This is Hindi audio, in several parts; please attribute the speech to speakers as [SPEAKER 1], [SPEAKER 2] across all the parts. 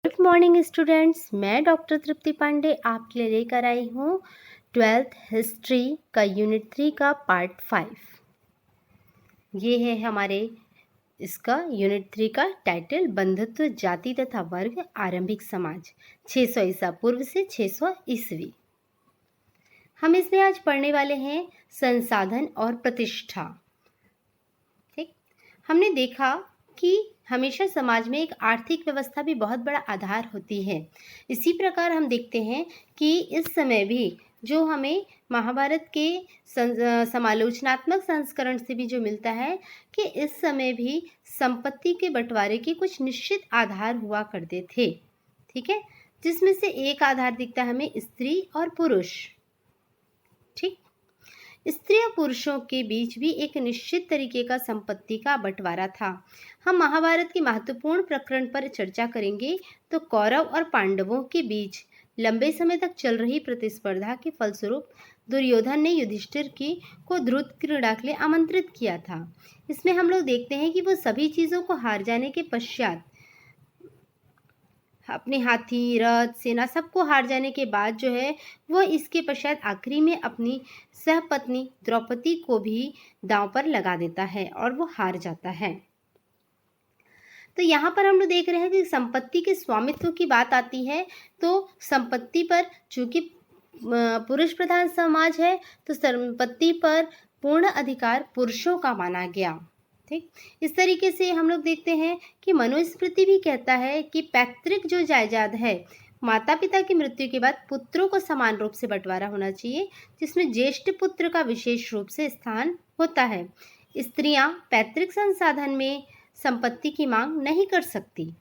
[SPEAKER 1] गुड मॉर्निंग स्टूडेंट्स, मैं डॉक्टर तृप्ति पांडे आपके लिए लेकर आई हूँ 12th हिस्ट्री का यूनिट 3 का पार्ट 5। ये है हमारे इसका यूनिट 3 का टाइटल, बंधुत्व जाति तथा वर्ग आरंभिक समाज 600 ईसा पूर्व से 600 ईस्वी। हम इसमें आज पढ़ने वाले हैं संसाधन और प्रतिष्ठा। ठीक, हमने देखा कि हमेशा समाज में एक आर्थिक व्यवस्था भी बहुत बड़ा आधार होती है। इसी प्रकार हम देखते हैं कि इस समय भी जो हमें महाभारत के समालोचनात्मक संस्करण से भी जो मिलता है कि इस समय भी संपत्ति के बंटवारे के कुछ निश्चित आधार हुआ करते थे। ठीक है, जिसमें से एक आधार दिखता है हमें स्त्री और पुरुष। ठीक, स्त्री और पुरुषों के बीच भी एक निश्चित तरीके का संपत्ति का बंटवारा था। हम महाभारत के महत्वपूर्ण प्रकरण पर चर्चा करेंगे तो कौरव और पांडवों के बीच लंबे समय तक चल रही प्रतिस्पर्धा के फलस्वरूप दुर्योधन ने युधिष्ठिर को द्रुत क्रीड़ा के लिए आमंत्रित किया था। इसमें हम लोग देखते हैं कि वो सभी चीज़ों को हार जाने के पश्चात, अपने हाथी, रथ, सेना सबको हार जाने के बाद जो है वो इसके पश्चात आखिरी में अपनी सहपत्नी द्रौपदी को भी दांव पर लगा देता है और वो हार जाता है। तो यहाँ पर हम लोग देख रहे हैं कि संपत्ति के स्वामित्व की बात आती है तो संपत्ति पर, चूंकि पुरुष प्रधान समाज है तो संपत्ति पर पूर्ण अधिकार पुरुषों का माना गया। ठीक, इस तरीके से हम लोग देखते हैं कि मनुस्मृति भी कहता है कि पैतृक जो जायदाद है, माता पिता की मृत्यु के बाद पुत्रों को समान रूप से बंटवारा होना चाहिए, जिसमें ज्येष्ठ पुत्र का विशेष रूप से स्थान होता है। स्त्रियां पैतृक संसाधन में संपत्ति की मांग नहीं कर सकती,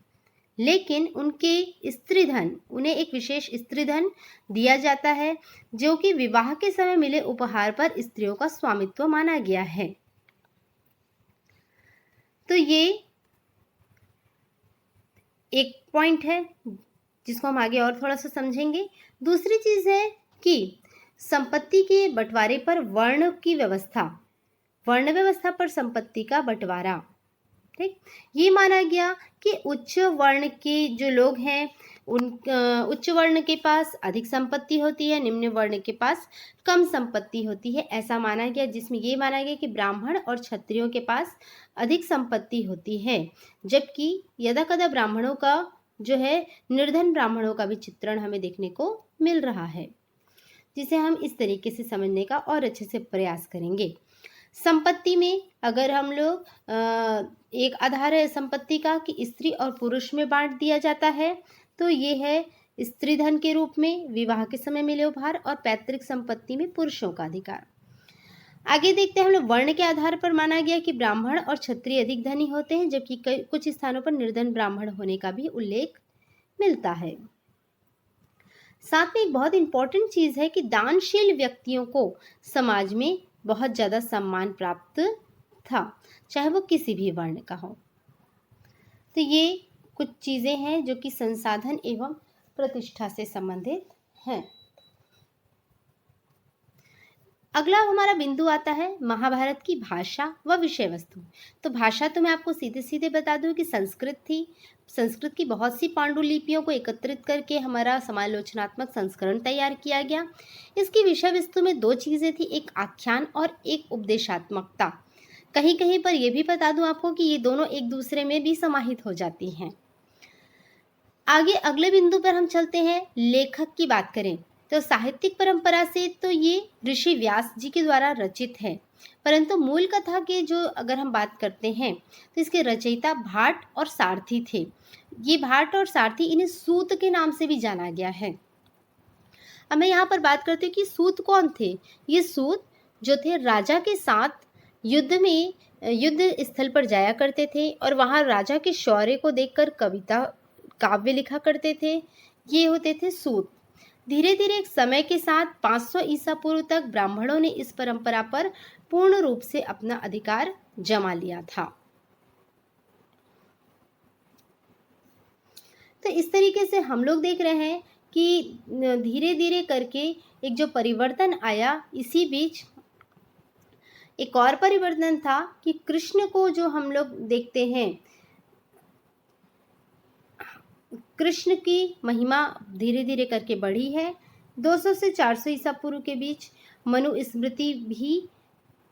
[SPEAKER 1] लेकिन उनके स्त्रीधन, उन्हें एक विशेष स्त्रीधन दिया जाता है जो कि विवाह के समय मिले उपहार पर स्त्रियों का स्वामित्व माना गया है। तो ये एक पॉइंट है जिसको हम आगे और थोड़ा सा समझेंगे। दूसरी चीज़ है कि संपत्ति के बंटवारे पर वर्ण की व्यवस्था, वर्ण व्यवस्था पर संपत्ति का बंटवारा। ठीक, ये माना गया कि उच्च वर्ण के जो लोग हैं उन उच्च वर्ण के पास अधिक संपत्ति होती है, निम्न वर्ण के पास कम संपत्ति होती है, ऐसा माना गया। जिसमें ये माना गया कि ब्राह्मण और क्षत्रियों के पास अधिक संपत्ति होती है, जबकि यदा कदा ब्राह्मणों का जो है, निर्धन ब्राह्मणों का भी चित्रण हमें देखने को मिल रहा है, जिसे हम इस तरीके से समझने का और अच्छे से प्रयास करेंगे। संपत्ति में अगर हम लोग एक आधार है संपत्ति का कि स्त्री और पुरुष में बांट दिया जाता है, तो ये है स्त्री धन के रूप में विवाह के समय मिले उपहार और पैतृक संपत्ति में पुरुषों का अधिकार। आगे देखते हैं हम लोग वर्ण के आधार पर माना गया कि ब्राह्मण और क्षत्रिय अधिक धनी होते हैं, जबकि कुछ स्थानों पर निर्धन ब्राह्मण होने का भी उल्लेख मिलता है। साथ में एक बहुत इंपॉर्टेंट चीज है कि दानशील व्यक्तियों को समाज में बहुत ज्यादा सम्मान प्राप्त था, चाहे वो किसी भी वर्ण का हो। तो ये कुछ चीजें हैं जो कि संसाधन एवं प्रतिष्ठा से संबंधित हैं। अगला हमारा बिंदु आता है महाभारत की भाषा व विषय वस्तु। तो भाषा तो मैं आपको सीधे सीधे बता दूं कि संस्कृत थी। संस्कृत की बहुत सी पांडुलिपियों को एकत्रित करके हमारा समालोचनात्मक संस्करण तैयार किया गया। इसकी विषय वस्तु में दो चीजें थी, एक आख्यान और एक उपदेशात्मकता। कहीं कहीं पर यह भी बता दूं आपको कि ये दोनों एक दूसरे में भी समाहित हो जाती हैं। आगे अगले बिंदु पर हम चलते हैं। लेखक की बात करें तो साहित्यिक परंपरा से तो ये ऋषि व्यास जी के द्वारा रचित है, परंतु मूल कथा के जो अगर हम बात करते हैं तो इसके रचयिता भाट और सारथी थे। ये भाट और सारथी, इन्हें सूत के नाम से भी जाना गया है। अब मैं यहाँ पर बात करती हूँ कि सूत कौन थे। ये सूत जो थे राजा के साथ युद्ध स्थल पर जाया करते थे और वहाँ राजा के शौर्य को देखकर कविता काव्य लिखा करते थे। ये होते थे सूत। धीरे धीरे एक समय के साथ 500 ईसा पूर्व तक ब्राह्मणों ने इस परंपरा पर पूर्ण रूप से अपना अधिकार जमा लिया था। तो इस तरीके से हम लोग देख रहे हैं कि धीरे धीरे करके एक जो परिवर्तन आया, इसी बीच एक और परिवर्तन था कि कृष्ण को जो हम लोग देखते हैं, कृष्ण की महिमा धीरे धीरे करके बढ़ी है। 200 से 400 ईसा पूर्व के बीच मनुस्मृति भी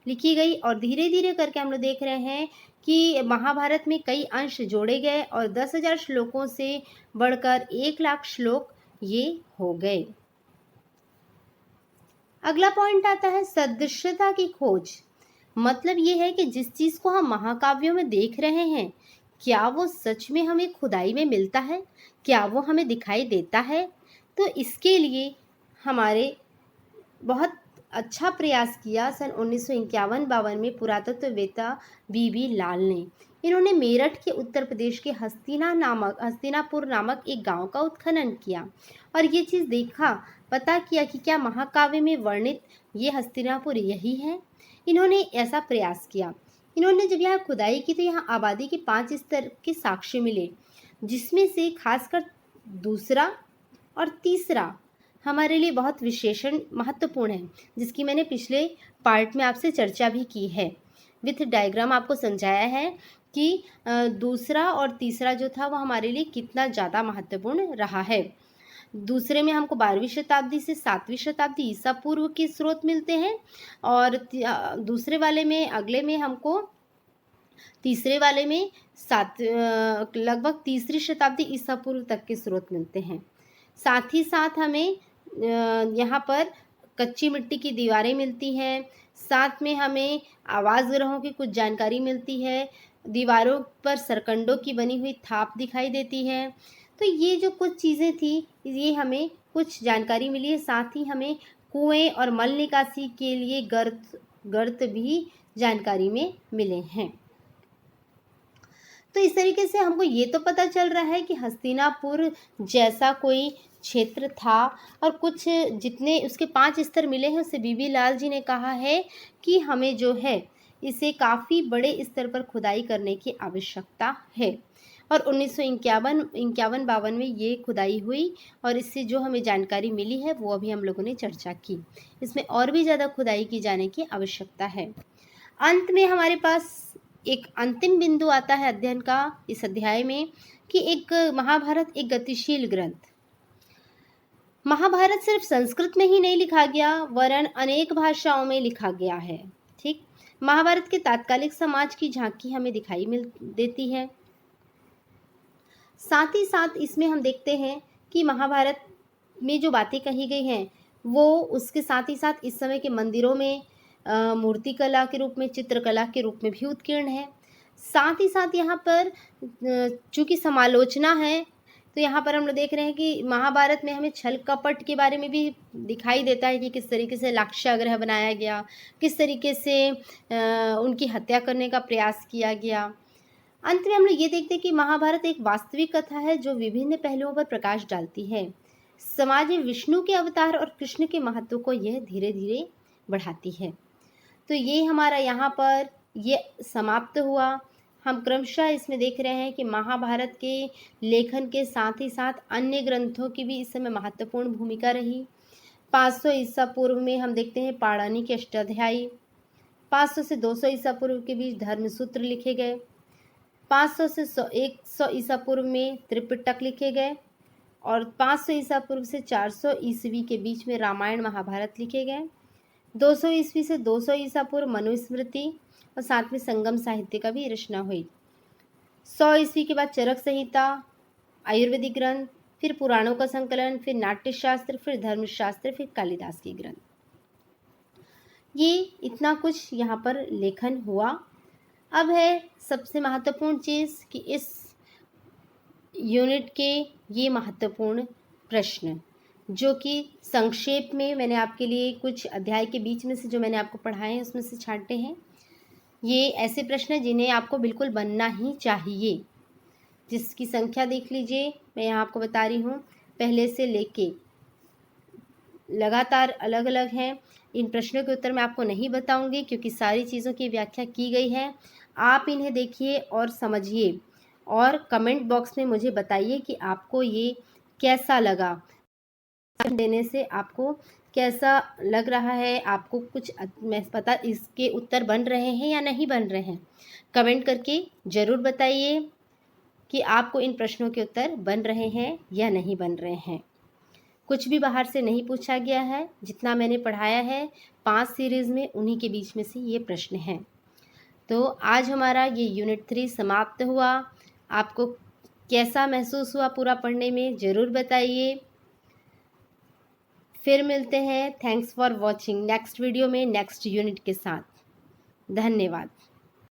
[SPEAKER 1] लिखी गई और धीरे धीरे करके हम लोग देख रहे हैं कि महाभारत में कई अंश जोड़े गए और 10,000 श्लोकों से बढ़कर 1,00,000 श्लोक ये हो गए। अगला पॉइंट आता है सदृशता की खोज। मतलब ये है कि जिस चीज़ को हम महाकाव्यों में देख रहे हैं, क्या वो सच में हमें खुदाई में मिलता है, क्या वो हमें दिखाई देता है। तो इसके लिए हमारे बहुत अच्छा प्रयास किया सन 1951-52 में पुरातत्ववेत्ता बीबी लाल ने। इन्होंने मेरठ के उत्तर प्रदेश के हस्तिनापुर नामक एक गांव का उत्खनन किया और ये चीज़ देखा, पता किया कि क्या महाकाव्य में वर्णित ये हस्तिनापुर यही है। इन्होंने ऐसा प्रयास किया। इन्होंने जब यहाँ खुदाई की तो यहाँ आबादी के 5 स्तर के साक्ष्य मिले, जिसमें से खासकर दूसरा और तीसरा हमारे लिए बहुत विशेषण महत्वपूर्ण है, जिसकी मैंने पिछले पार्ट में आपसे चर्चा भी की है। विथ डायग्राम आपको समझाया है कि दूसरा और तीसरा जो था वो हमारे लिए कितना ज़्यादा महत्वपूर्ण रहा है। दूसरे में हमको 12वीं शताब्दी से 7वीं शताब्दी ईसा पूर्व के स्रोत मिलते हैं और दूसरे वाले में अगले में हमको तीसरे वाले में लगभग 3री शताब्दी ईसा पूर्व तक के स्रोत मिलते हैं। साथ ही साथ हमें यहाँ पर कच्ची मिट्टी की दीवारें मिलती हैं, साथ में हमें आवास ग्रहों की कुछ जानकारी मिलती है, दीवारों पर सरकंडों की बनी हुई थाप दिखाई देती है। तो ये जो कुछ चीज़ें थी ये हमें कुछ जानकारी मिली है। साथ ही हमें कुएं और मल निकासी के लिए गर्त भी जानकारी में मिले हैं। तो इस तरीके से हमको ये तो पता चल रहा है कि हस्तिनापुर जैसा कोई क्षेत्र था और कुछ जितने उसके 5 स्तर मिले हैं उससे बीबी लाल जी ने कहा है कि हमें जो है इसे काफ़ी बड़े स्तर पर खुदाई करने की आवश्यकता है। और 1951-52 में ये खुदाई हुई और इससे जो हमें जानकारी मिली है वो अभी हम लोगों ने चर्चा की। इसमें और भी ज़्यादा खुदाई की जाने की आवश्यकता है। अंत में हमारे पास एक अंतिम बिंदु आता है अध्ययन का इस अध्याय में कि एक महाभारत एक गतिशील ग्रंथ। महाभारत सिर्फ संस्कृत में ही नहीं लिखा गया वरन अनेक भाषाओं में लिखा गया है। ठीक, महाभारत के तात्कालिक समाज की झांकी हमें दिखाई मिल देती है। साथ ही साथ इसमें हम देखते हैं कि महाभारत में जो बातें कही गई हैं वो उसके साथ ही साथ इस समय के मंदिरों में मूर्तिकला के रूप में, चित्रकला के रूप में भी उत्कीर्ण है। साथ ही साथ यहाँ पर चूँकि समालोचना है तो यहाँ पर हम लोग देख रहे हैं कि महाभारत में हमें छल कपट के बारे में भी दिखाई देता है कि किस तरीके से लाक्षागृह बनाया गया, किस तरीके से उनकी हत्या करने का प्रयास किया गया। अंत में हम लोग ये देखते हैं कि महाभारत एक वास्तविक कथा है जो विभिन्न पहलुओं पर प्रकाश डालती है। समाज में विष्णु के अवतार और कृष्ण के महत्व को यह धीरे धीरे बढ़ाती है। तो ये हमारा यहाँ पर ये समाप्त हुआ। हम क्रमशः इसमें देख रहे हैं कि महाभारत के लेखन के साथ ही साथ अन्य ग्रंथों की भी इस समय महत्वपूर्ण भूमिका रही। 500 ईसा पूर्व में हम देखते हैं पाणिनि के अष्टाध्यायी, 500 से 200 ईसा पूर्व के बीच धर्मसूत्र लिखे गए, 500 से 100 ईसा पूर्व में त्रिपिटक लिखे गए और 500 ईसा पूर्व से 400 ईस्वी के बीच में रामायण महाभारत लिखे गए। 200 ईस्वी से 200 ईसा पूर्व मनुस्मृति और साथ में संगम साहित्य का भी रचना हुई। 100 ईस्वी के बाद चरक संहिता, आयुर्वेदिक ग्रंथ, फिर पुराणों का संकलन, फिर नाट्यशास्त्र, फिर धर्मशास्त्र, फिर कालिदास के ग्रंथ। ये इतना कुछ यहाँ पर लेखन हुआ। अब है सबसे महत्वपूर्ण चीज़ कि इस यूनिट के ये महत्वपूर्ण प्रश्न जो कि संक्षेप में मैंने आपके लिए कुछ अध्याय के बीच में से जो मैंने आपको पढ़ाए हैं उसमें से छांटे हैं। ये ऐसे प्रश्न हैं जिन्हें आपको बिल्कुल बनना ही चाहिए, जिसकी संख्या देख लीजिए, मैं यहाँ आपको बता रही हूँ, पहले से लेके लगातार अलग अलग हैं। इन प्रश्नों के उत्तर मैं आपको नहीं बताऊंगी क्योंकि सारी चीज़ों की व्याख्या की गई है। आप इन्हें देखिए और समझिए और कमेंट बॉक्स में मुझे बताइए कि आपको ये कैसा लगा, देने से आपको कैसा लग रहा है, आपको कुछ मैं पता इसके उत्तर बन रहे हैं या नहीं बन रहे हैं, कमेंट करके ज़रूर बताइए। कि आपको इन प्रश्नों के उत्तर बन रहे हैं या नहीं बन रहे हैं। कुछ भी बाहर से नहीं पूछा गया है, जितना मैंने पढ़ाया है 5 सीरीज़ में उन्हीं के बीच में से ये प्रश्न हैं। तो आज हमारा ये यूनिट 3 समाप्त हुआ। आपको कैसा महसूस हुआ पूरा पढ़ने में, ज़रूर बताइए। फिर मिलते हैं। Thanks for watching next video में नेक्स्ट यूनिट के साथ। धन्यवाद।